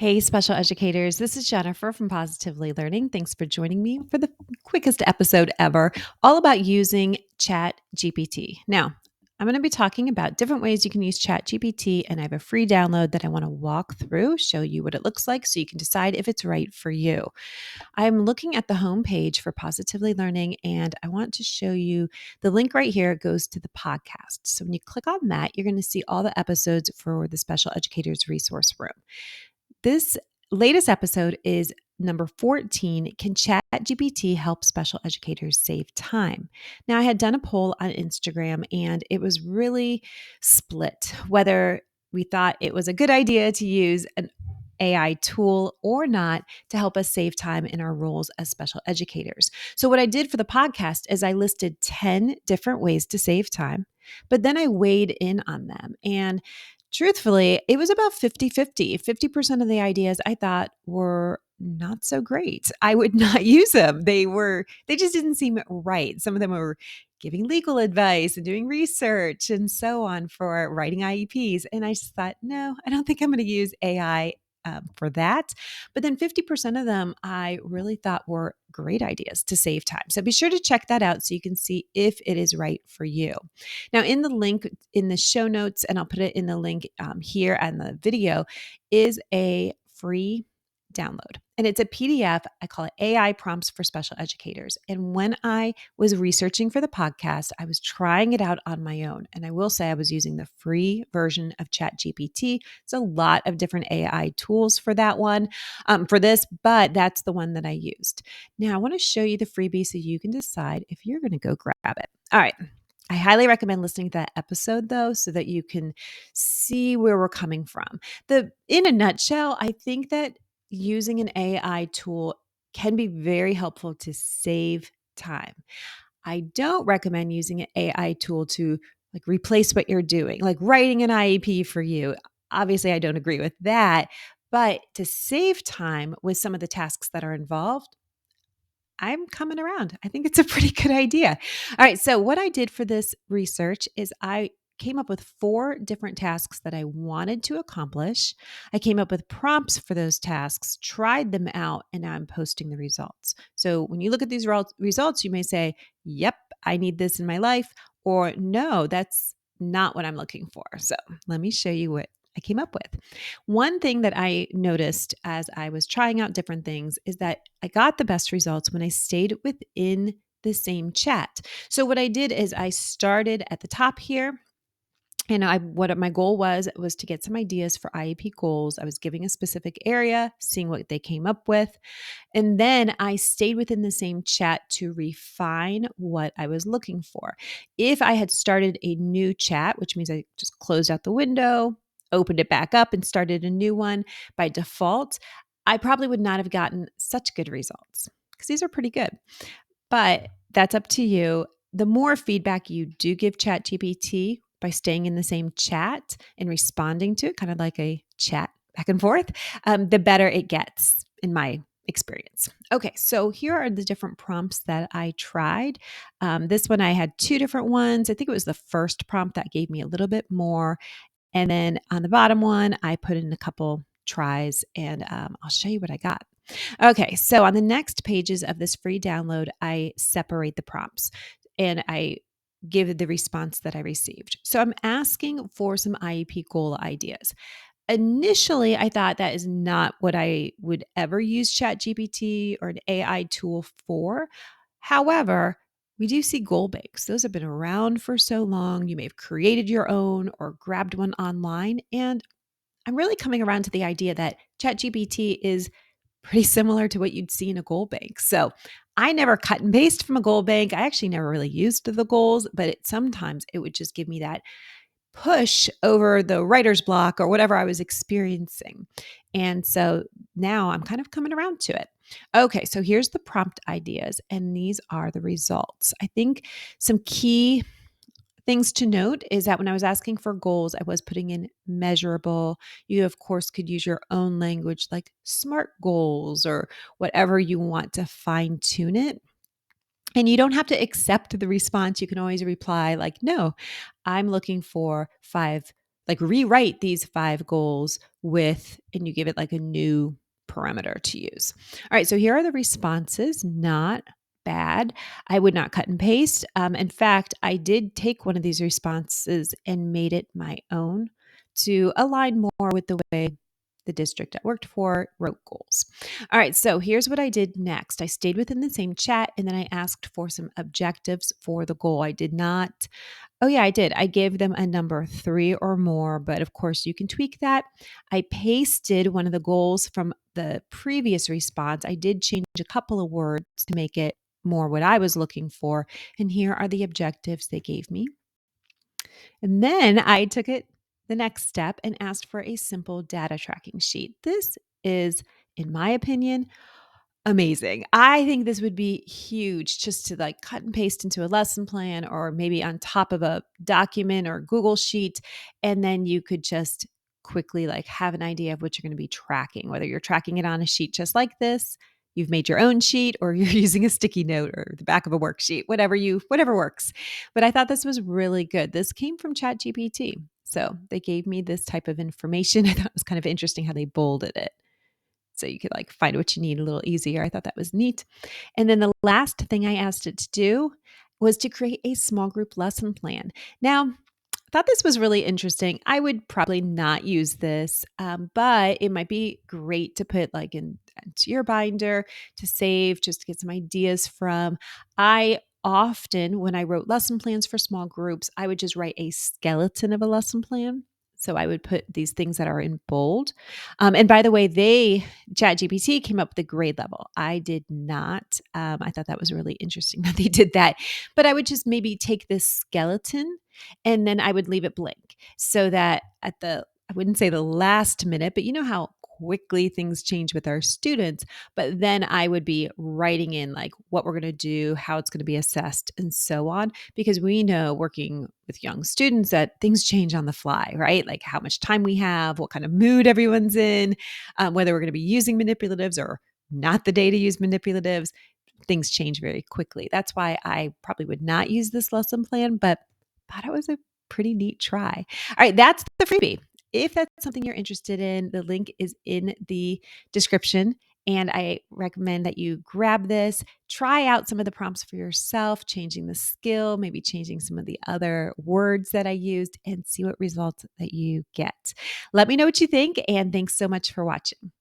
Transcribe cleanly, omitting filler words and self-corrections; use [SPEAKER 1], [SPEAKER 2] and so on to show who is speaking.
[SPEAKER 1] Hey, special educators. This is Jennifer from Positively Learning. Thanks for joining me for the quickest episode ever, all about using Chat GPT. Now, I'm going to be talking about different ways you can use Chat GPT, and I have a free download that I want to walk through, show you what it looks like so you can decide if it's right for you. I'm looking at the homepage for Positively Learning, and I want to show you the link right here. It goes to the podcast. So when you click on that, you're going to see all the episodes for the Special Educators Resource Room. This latest episode is number 14. Can Chat GPT help special educators save time? Now, I had done a poll on Instagram and it was really split whether we thought it was a good idea to use an AI tool or not to help us save time in our roles as special educators. So, what I did for the podcast is I listed 10 different ways to save time, but then I weighed in on them. And truthfully, it was about 50-50. 50% of the ideas I thought were not so great. I would not use them. They just didn't seem right. Some of them were giving legal advice and doing research and so on for writing IEPs. And I just thought, no, I don't think I'm going to use AI for that. But then 50% of them I really thought were great ideas to save time. So be sure to check that out so you can see if it is right for you. Now, in the link in the show notes, and I'll put it in the link here on the video, is a free download. And it's a PDF. I call it AI Prompts for Special Educators. And when I was researching for the podcast, I was trying it out on my own. And I will say I was using the free version of Chat GPT. It's a lot of different AI tools for that one, for this, but that's the one that I used. Now, I want to show you the freebie so you can decide if you're going to go grab it. All right. I highly recommend listening to that episode though, so that you can see where we're coming from. In a nutshell, I think that using an AI tool can be very helpful to save time. I don't recommend using an AI tool to like replace what you're doing, like writing an IEP for you. Obviously, I don't agree with that, but to save time with some of the tasks that are involved, I'm coming around. I think it's a pretty good idea. All right. So, what I did for this research is I came up with 4 different tasks that I wanted to accomplish. I came up with prompts for those tasks, tried them out, and now I'm posting the results. So, when you look at these results, you may say, yep, I need this in my life, or no, that's not what I'm looking for. So, let me show you what I came up with. One thing that I noticed as I was trying out different things is that I got the best results when I stayed within the same chat. So what I did is I started at the top here. And what my goal was to get some ideas for IEP goals. I was giving a specific area, seeing what they came up with. And then I stayed within the same chat to refine what I was looking for. If I had started a new chat, which means I just closed out the window, opened it back up, and started a new one by default, I probably would not have gotten such good results because these are pretty good. But that's up to you. The more feedback you do give ChatGPT by staying in the same chat and responding to it, kind of like a chat back and forth, the better it gets in my experience. Okay, so here are the different prompts that I tried. This one, I had 2 different ones. I think it was the first prompt that gave me a little bit more. And then on the bottom one, I put in a couple tries and I'll show you what I got. Okay, so on the next pages of this free download, I separate the prompts and I give the response that I received. So I'm asking for some IEP goal ideas. Initially, I thought that is not what I would ever use ChatGPT or an AI tool for. However, we do see goal banks. Those have been around for so long. You may have created your own or grabbed one online. And I'm really coming around to the idea that ChatGPT is pretty similar to what you'd see in a goal bank. So I never cut and paste from a goal bank. I actually never really used the goals, but sometimes it would just give me that push over the writer's block or whatever I was experiencing. And so now I'm kind of coming around to it. Okay, so here's the prompt ideas, and these are the results. I think some key things to note is that when I was asking for goals, I was putting in measurable. You, of course, could use your own language like SMART goals or whatever you want to fine tune it. And you don't have to accept the response. You can always reply like, no, I'm looking for 5 like rewrite these 5 goals with, and you give it like a new parameter to use. All right, so here are the responses. Not bad. I would not cut and paste. In fact, I did take one of these responses and made it my own to align more with the way the district I worked for wrote goals. All right, so here's what I did next. I stayed within the same chat and then I asked for some objectives for the goal. I did not Oh, yeah, I did. I gave them a number 3 or more, but of course you can tweak that. I pasted one of the goals from the previous response. I did change a couple of words to make it more what I was looking for. And here are the objectives they gave me. And then I took it the next step and asked for a simple data tracking sheet. This is, in my opinion, amazing. I think this would be huge just to like cut and paste into a lesson plan or maybe on top of a document or Google sheet. And then you could just quickly like have an idea of what you're going to be tracking, whether you're tracking it on a sheet just like this, you've made your own sheet, or you're using a sticky note or the back of a worksheet, whatever works. But I thought this was really good. This came from Chat GPT. So they gave me this type of information. I thought it was kind of interesting how they bolded it so you could like find what you need a little easier. I thought that was neat. And then the last thing I asked it to do was to create a small group lesson plan. Now, I thought this was really interesting. I would probably not use this, but it might be great to put like into your binder to save, just to get some ideas from. I often, when I wrote lesson plans for small groups, I would just write a skeleton of a lesson plan. So I would put these things that are in bold. And by the way, ChatGPT came up with a grade level. I did not. I thought that was really interesting that they did that. But I would just maybe take this skeleton and then I would leave it blank so that I wouldn't say the last minute, but you know how quickly things change with our students. But then I would be writing in like what we're going to do, how it's going to be assessed, and so on. Because we know working with young students that things change on the fly, right? Like how much time we have, what kind of mood everyone's in, whether we're going to be using manipulatives or not the day to use manipulatives. Things change very quickly. That's why I probably would not use this lesson plan, but thought it was a pretty neat try. All right, that's the freebie. If that's something you're interested in, the link is in the description. And I recommend that you grab this, try out some of the prompts for yourself, changing the skill, maybe changing some of the other words that I used, and see what results that you get. Let me know what you think. And thanks so much for watching.